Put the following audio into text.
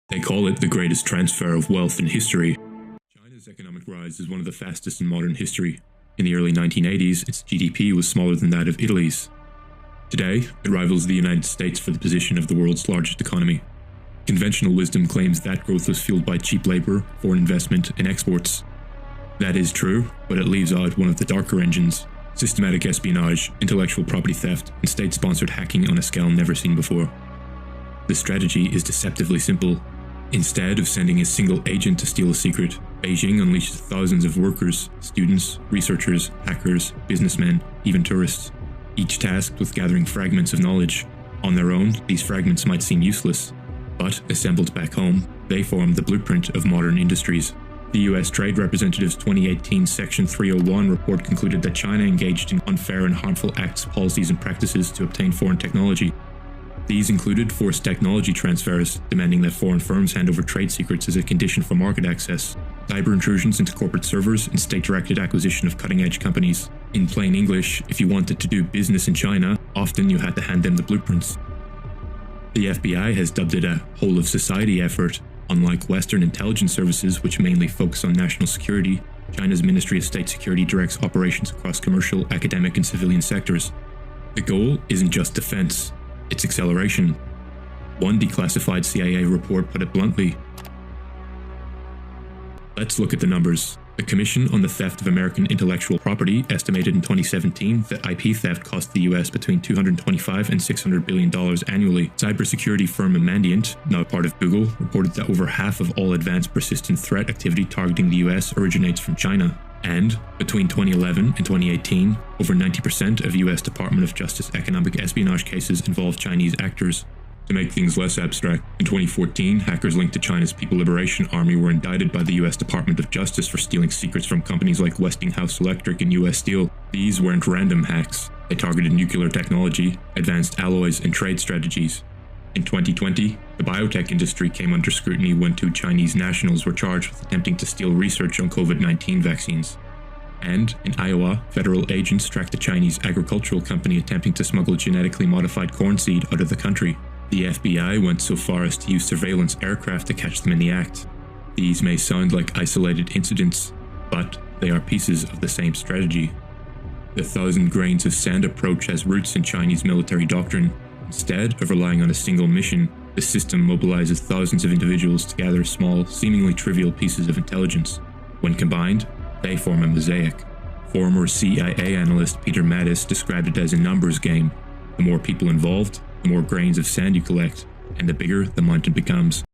They call it the greatest transfer of wealth in history. China's economic rise is one of the fastest in modern history. In the early 1980s, its GDP was smaller than that of Italy's. Today, it rivals the United States for the position of the world's largest economy. Conventional wisdom claims that growth was fueled by cheap labor, foreign investment, and exports. That is true, but it leaves out one of the darker engines: systematic espionage, intellectual property theft, and state-sponsored hacking on a scale never seen before. The strategy is deceptively simple. Instead of sending a single agent to steal a secret, Beijing unleashes thousands of workers, students, researchers, hackers, businessmen, even tourists, each tasked with gathering fragments of knowledge. On their own, these fragments might seem useless, but assembled back home, they form the blueprint of modern industries. The US Trade Representative's 2018 Section 301 report concluded that China engaged in unfair and harmful acts, policies, and practices to obtain foreign technology. These included forced technology transfers, demanding that foreign firms hand over trade secrets as a condition for market access, cyber intrusions into corporate servers, and state-directed acquisition of cutting-edge companies. In plain English, if you wanted to do business in China, often you had to hand them the blueprints. The FBI has dubbed it a whole-of-society effort. Unlike Western intelligence services, which mainly focus on national security, China's Ministry of State Security directs operations across commercial, academic, and civilian sectors. The goal isn't just defense, it's acceleration. One declassified CIA report put it bluntly. Let's look at the numbers. The Commission on the Theft of American Intellectual Property estimated in 2017 that IP theft cost the US between $225 and $600 billion annually. Cybersecurity firm Mandiant, now part of Google, reported that over half of all advanced persistent threat activity targeting the US originates from China. And, between 2011 and 2018, over 90% of US Department of Justice economic espionage cases involved Chinese actors. To make things less abstract, in 2014, hackers linked to China's People Liberation Army were indicted by the US Department of Justice for stealing secrets from companies like Westinghouse Electric and US Steel. These weren't random hacks. They targeted nuclear technology, advanced alloys, and trade strategies. In 2020, the biotech industry came under scrutiny when 2 Chinese nationals were charged with attempting to steal research on COVID-19 vaccines. And, in Iowa, federal agents tracked a Chinese agricultural company attempting to smuggle genetically modified corn seed out of the country. The FBI went so far as to use surveillance aircraft to catch them in the act. These may sound like isolated incidents, but they are pieces of the same strategy. The 1,000 grains of sand approach has roots in Chinese military doctrine. Instead of relying on a single mission, the system mobilizes thousands of individuals to gather small, seemingly trivial pieces of intelligence. When combined, they form a mosaic. Former CIA analyst Peter Mattis described it as a numbers game. The more people involved, the more grains of sand you collect, and the bigger the mountain becomes.